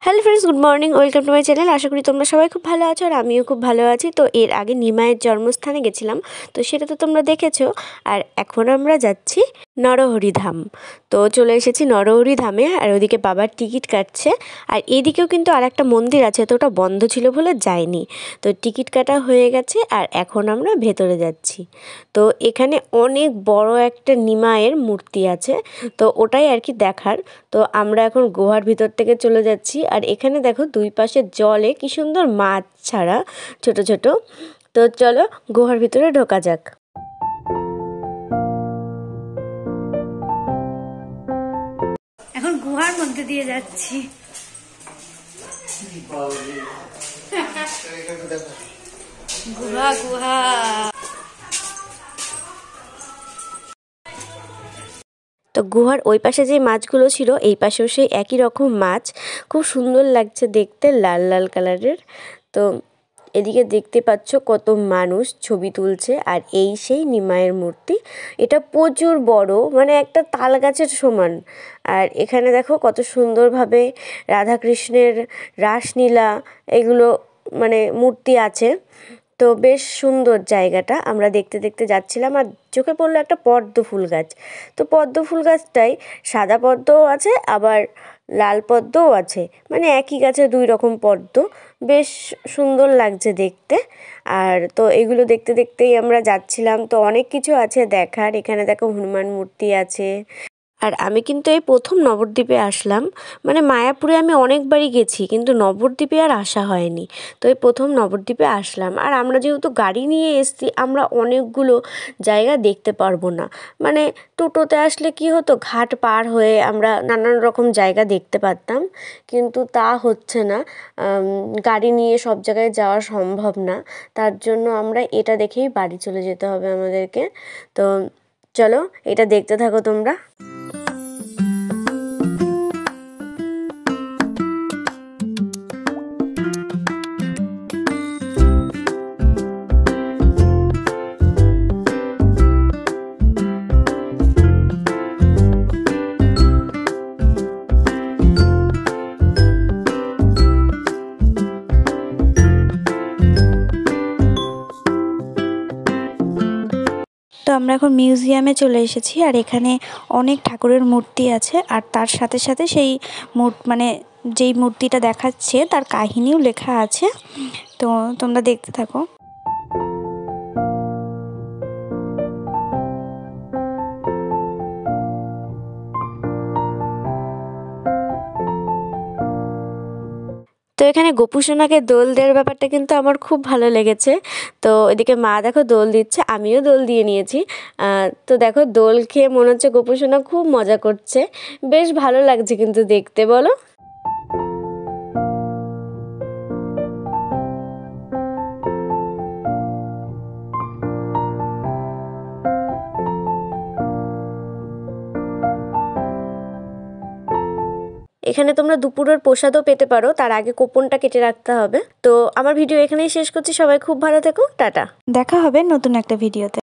Hello friends, good morning, welcome to my channel. আশা করি তোমরা সবাই খুব ভালো আছো আর আমিও খুব ভালো আছি। তো এর আগে নিমাইয়ের জন্মস্থানে গেছিলাম, তো সেটা তো তোমরা দেখেছো। আর এখন আমরা যাচ্ছি নরহরি ধাম। তো চলে এসেছি নরহরি ধামে, আর ওদিকে বাবার টিকিট কাটছে। আর এদিকেও কিন্তু আর একটা মন্দির আছে, তো ওটা বন্ধ ছিল বলে যায়নি। তো টিকিট কাটা হয়ে গেছে আর এখন আমরা ভেতরে যাচ্ছি। তো এখানে অনেক বড় একটা নিমাইয়ের মূর্তি আছে, তো ওটাই আর কি দেখার। তো আমরা এখন গুহার ভিতর থেকে চলে যাচ্ছি। আর এখানে দেখো দুই পাশে জলে কি সুন্দর মাছ ছাড়া ছোট ছোট। তো চলো গুহার ভিতরে ঢোকা যাক। এখন গুহার মধ্যে দিয়ে যাচ্ছি। গুহা গুহা তো গুহার ওই পাশে যে মাছগুলো ছিল, এই পাশেও সেই একই রকম মাছ। খুব সুন্দর লাগছে দেখতে, লাল লাল কালারের। তো এদিকে দেখতে পাচ্ছ কত মানুষ ছবি তুলছে। আর এই সেই নিমাইয়ের মূর্তি, এটা প্রচুর বড়, মানে একটা তাল গাছের সমান। আর এখানে দেখো কত সুন্দরভাবে রাধাকৃষ্ণের রাসলীলা এগুলো মানে মূর্তি আছে। তো বেশ সুন্দর জায়গাটা, আমরা দেখতে দেখতে যাচ্ছিলাম। আর চোখে পড়লো একটা পদ্ম ফুল গাছ। তো পদ্ম ফুল গাছটাই সাদা পদ্মও আছে, আবার লাল পদ্মও আছে, মানে একই গাছে দুই রকম পদ্ম। বেশ সুন্দর লাগছে দেখতে। আর তো এগুলো দেখতে দেখতেই আমরা যাচ্ছিলাম। তো অনেক কিছু আছে দেখার। এখানে দেখো হনুমান মূর্তি আছে। আর আমি কিন্তু এই প্রথম নবদ্বীপে আসলাম, মানে মায়াপুরে আমি অনেকবারই গেছি, কিন্তু নবদ্বীপে আর আসা হয়নি। তো এই প্রথম নবদ্বীপে আসলাম। আর আমরা যেহেতু গাড়ি নিয়ে এসেছি, আমরা অনেকগুলো জায়গা দেখতে পারবো না। মানে টোটোতে আসলে কি হতো, ঘাট পার হয়ে আমরা নানান রকম জায়গা দেখতে পারতাম, কিন্তু তা হচ্ছে না। গাড়ি নিয়ে সব জায়গায় যাওয়া সম্ভব না। তার জন্য আমরা এটা দেখেই বাড়ি চলে যেতে হবে আমাদেরকে। তো চলো এটা দেখতে থাকো তোমরা। তো আমরা এখন মিউজিয়ামে চলে এসেছি। আর এখানে অনেক ঠাকুরের মূর্তি আছে, আর তার সাথে সাথে সেই মানে যেই মূর্তিটা দেখাচ্ছে তার কাহিনীও লেখা আছে। তো তোমরা দেখতে থাকো। তো এখানে গোপু সোনাকে দোল দেওয়ার ব্যাপারটা কিন্তু আমার খুব ভালো লেগেছে। তো এদিকে মা দেখো দোল দিচ্ছে, আমিও দোল দিয়ে নিয়েছি। তো দেখো দোল খেয়ে মনে হচ্ছে গোপু সোনা খুব মজা করছে। বেশ ভালো লাগছে কিন্তু দেখতে, বলো। এখানে তোমরা দুপুরের প্রসাদও পেতে পারো, তার আগে কুপনটা কেটে রাখতে হবে। তো আমার ভিডিও এখানেই শেষ করছি। সবাই খুব ভালো থেকো, টাটা। দেখা হবে নতুন একটা ভিডিওতে।